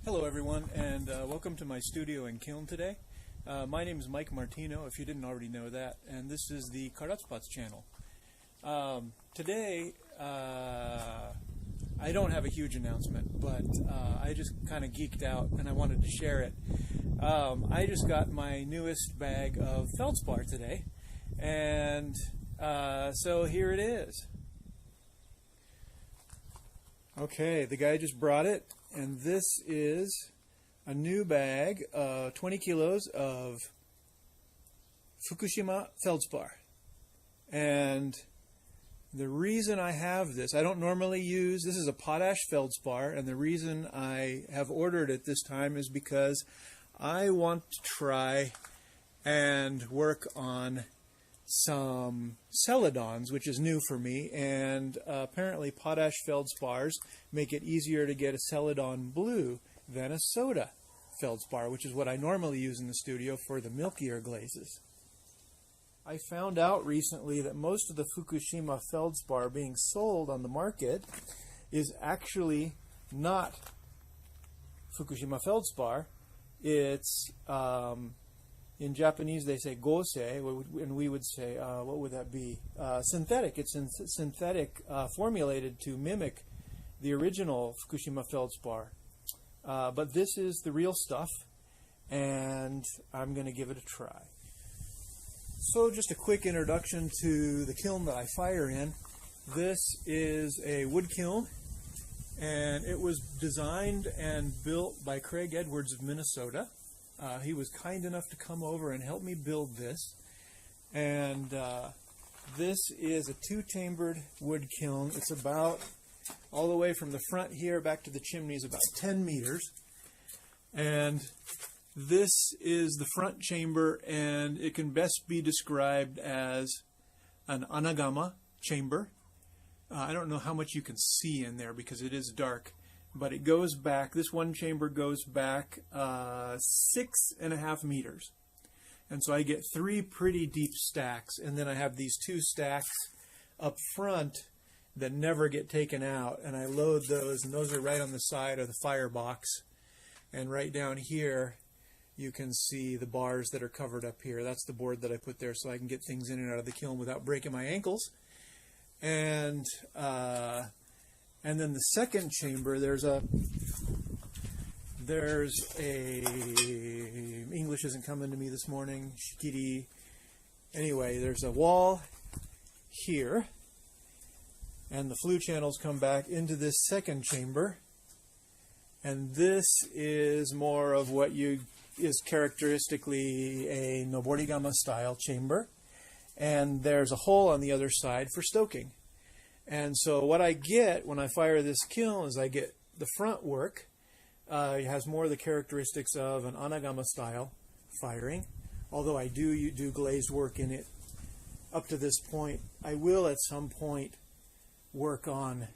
Hello everyone, and welcome to my studio and kiln today. My name is Mike Martino, if you didn't already know that, and this is the Karatsupots channel. Today, I don't have a huge announcement, but I just kind of geeked out and I wanted to share it. I just got my newest bag of feldspar today, and so here it is. Okay, the guy just brought it, and this is a new bag, 20 kilos of Fukushima feldspar. And the reason I have this, I don't normally use, this is a potash feldspar, and the reason I have ordered it this time is because I want to try and work on some celadons, which is new for me, and apparently potash feldspars make it easier to get a celadon blue than a soda feldspar, which is what I normally use in the studio for the milkier glazes. I found out recently that most of the Fukushima feldspar being sold on the market is actually not Fukushima feldspar. It's in Japanese they say gosei, and we would say, what would that be? Synthetic. It's synthetic, formulated to mimic the original Fukushima feldspar. But this is the real stuff, and I'm going to give it a try. So just a quick introduction to the kiln that I fire in. This is a wood kiln, and it was designed and built by Craig Edwards of Minnesota. He was kind enough to come over and help me build this. And this is a two-chambered wood kiln. It's about, all the way from the front here back to the chimney is about 10 meters. And this is the front chamber, and it can best be described as an anagama chamber. I don't know how much you can see in there because it is dark. But it goes back, this one chamber goes back 6.5 meters. And so I get 3 pretty deep stacks, and then I have these 2 stacks up front that never get taken out, and I load those, and those are right on the side of the firebox. And right down here you can see the bars that are covered up here. That's the board that I put there so I can get things in and out of the kiln without breaking my ankles. And then the second chamber, there's a English isn't coming to me this morning, shikiri. Anyway, there's a wall here, and the flue channels come back into this second chamber, and this is more of what is characteristically a Noborigama style chamber, and there's a hole on the other side for stoking. And so what I get when I fire this kiln is I get the front work. It has more of the characteristics of an anagama style firing, although I do glazed work in it up to this point. I will at some point work on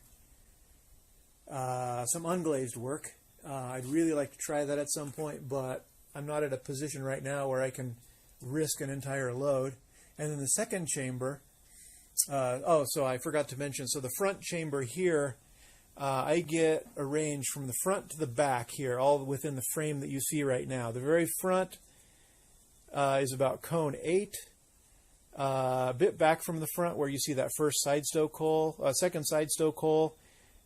some unglazed work. I'd really like to try that at some point, but I'm not at a position right now where I can risk an entire load. And then the second chamber, so I forgot to mention, so the front chamber here, I get a range from the front to the back here, all within the frame that you see right now. The very front is about cone 8, a bit back from the front where you see that first side stoke hole, second side stoke hole,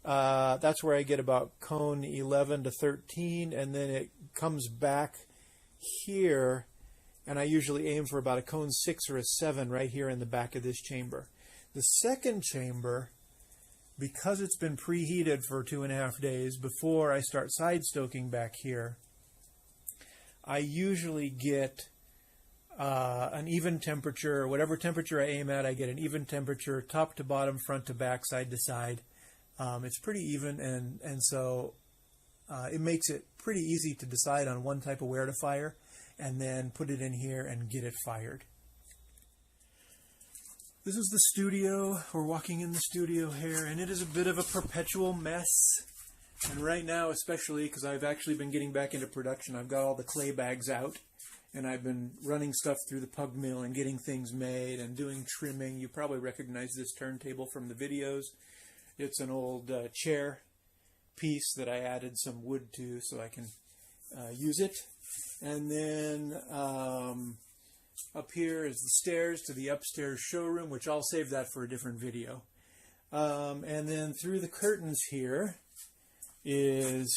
that's where I get about cone 11 to 13, and then it comes back here, and I usually aim for about a cone 6 or a 7 right here in the back of this chamber. The second chamber, because it's been preheated for 2.5 days before I start side stoking back here, I usually get an even temperature, whatever temperature I aim at, I get an even temperature, top to bottom, front to back, side to side. It's pretty even, and so it makes it pretty easy to decide on one type of ware to fire, and then put it in here and get it fired. This is the studio. We're walking in the studio here, and it is a bit of a perpetual mess. And right now, especially because I've actually been getting back into production, I've got all the clay bags out, and I've been running stuff through the pug mill and getting things made and doing trimming. You probably recognize this turntable from the videos. It's an old chair piece that I added some wood to so I can use it. And then up here is the stairs to the upstairs showroom, which I'll save that for a different video. And then through the curtains here is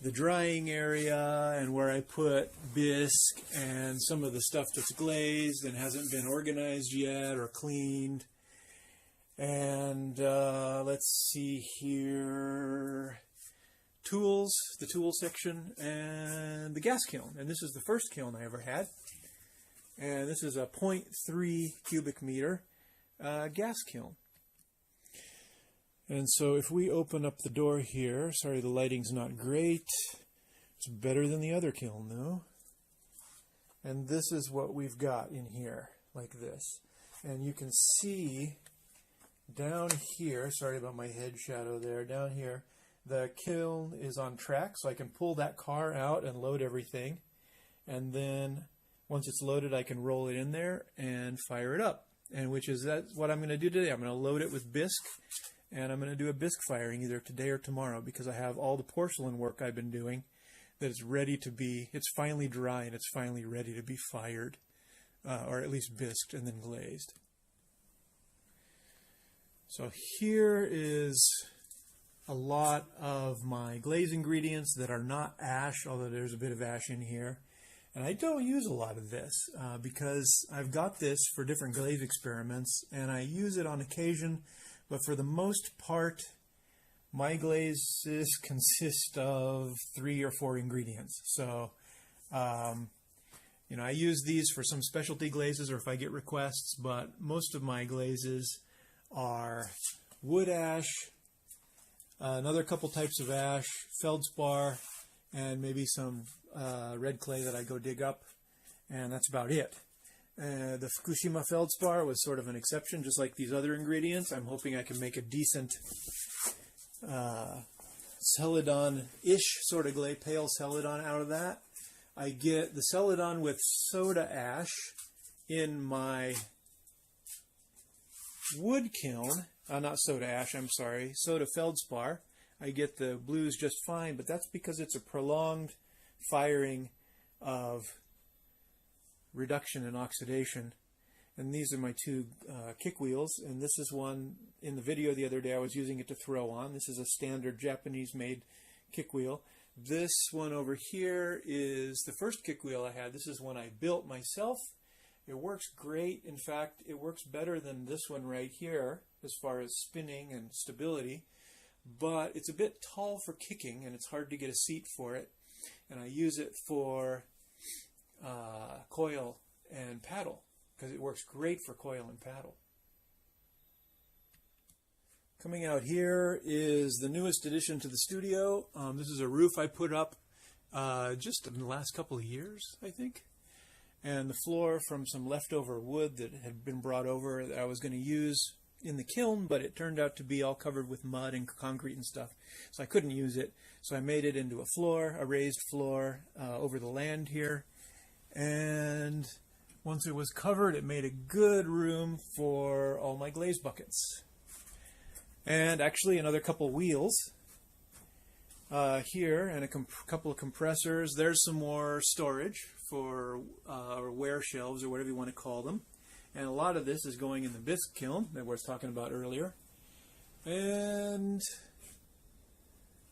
the drying area, and where I put bisque and some of the stuff that's glazed and hasn't been organized yet or cleaned. And let's see here, tools, the tool section, and the gas kiln. And this is the first kiln I ever had. And this is a 0.3 cubic meter gas kiln. And so if we open up the door here, sorry the lighting's not great, it's better than the other kiln though. And this is what we've got in here, like this. And you can see down here, sorry about my head shadow there, down here, the kiln is on track, so I can pull that car out and load everything. And then once it's loaded, I can roll it in there and fire it up. And that's what I'm going to do today. I'm going to load it with bisque. And I'm going to do a bisque firing either today or tomorrow, because I have all the porcelain work I've been doing that is ready to be, it's finally dry and it's finally ready to be fired, or at least bisqued and then glazed. So here is a lot of my glaze ingredients that are not ash, although there's a bit of ash in here. And I don't use a lot of this because I've got this for different glaze experiments, and I use it on occasion. But for the most part, my glazes consist of 3 or 4 ingredients. So, I use these for some specialty glazes or if I get requests, but most of my glazes are wood ash, another couple types of ash, feldspar, and maybe some red clay that I go dig up, and that's about it. The Fukushima feldspar was sort of an exception, just like these other ingredients. I'm hoping I can make a decent celadon-ish sort of glaze, pale celadon out of that. I get the celadon with soda ash in my wood kiln, not soda ash, I'm sorry, soda feldspar. I get the blues just fine, but that's because it's a prolonged firing of reduction and oxidation. And these are my 2 kick wheels, and this is one in the video the other day I was using it to throw on. This is a standard Japanese made kick wheel. This one over here is the first kick wheel I had. This is one I built myself. It works great. In fact, it works better than this one right here as far as spinning and stability, but it's a bit tall for kicking and it's hard to get a seat for it. And I use it for coil and paddle, because it works great for coil and paddle. Coming out here is the newest addition to the studio. This is a roof I put up just in the last couple of years, I think. And the floor from some leftover wood that had been brought over that I was going to use in the kiln, but it turned out to be all covered with mud and concrete and stuff, so I couldn't use it. So I made it into a floor, a raised floor over the land here. And once it was covered, it made a good room for all my glaze buckets. And actually another couple wheels here, and a couple of compressors. There's some more storage for or wear shelves or whatever you want to call them. And a lot of this is going in the bisque kiln that we were talking about earlier. And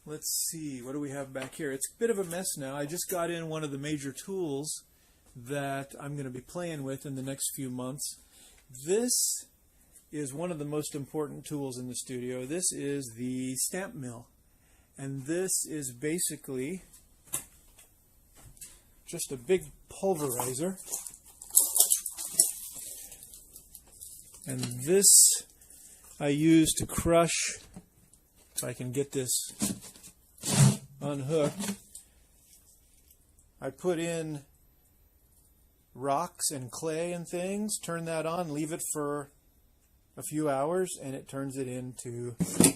let's see, what do we have back here? It's a bit of a mess now. I just got in one of the major tools that I'm going to be playing with in the next few months. This is one of the most important tools in the studio. This is the stamp mill. And this is basically just a big pulverizer. And this I use to crush, if I can get this unhooked. I put in rocks and clay and things, turn that on, leave it for a few hours, and it turns it into a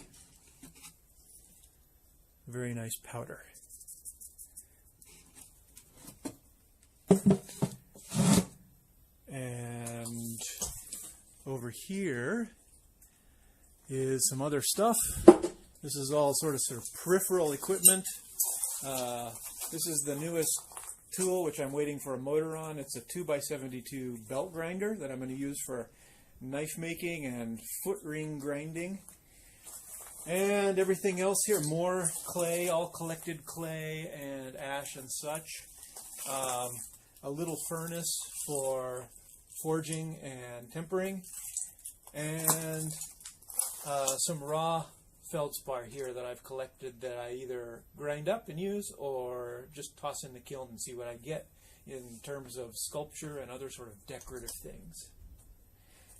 very nice powder. And over here is some other stuff. This is all sort of peripheral equipment. This is the newest tool, which I'm waiting for a motor on. It's a 2x72 belt grinder that I'm going to use for knife making and foot ring grinding. And everything else here, more clay, all collected clay and ash and such. A little furnace for forging and tempering. And some raw feldspar here that I've collected that I either grind up and use or just toss in the kiln and see what I get in terms of sculpture and other sort of decorative things.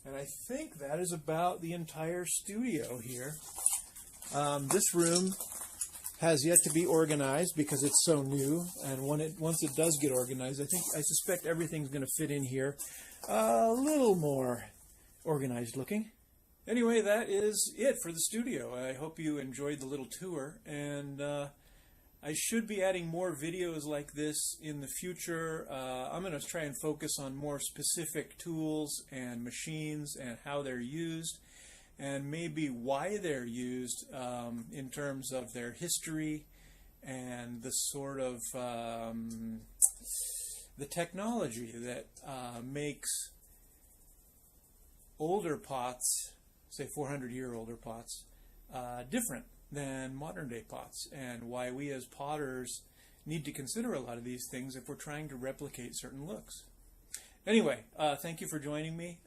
And I think that is about the entire studio here. This room has yet to be organized because it's so new, and once it does get organized, I suspect everything's going to fit in here a little more organized looking. Anyway, that is it for the studio. I hope you enjoyed the little tour, and I should be adding more videos like this in the future. I'm going to try and focus on more specific tools and machines and how they're used, and maybe why they're used in terms of their history and the sort of the technology that makes older pots, say 400-year-older pots, different than modern day pots, and why we as potters need to consider a lot of these things if we're trying to replicate certain looks. Anyway, thank you for joining me.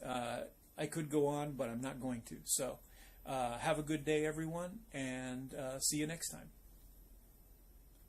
I could go on, but I'm not going to. So have a good day, everyone, and see you next time.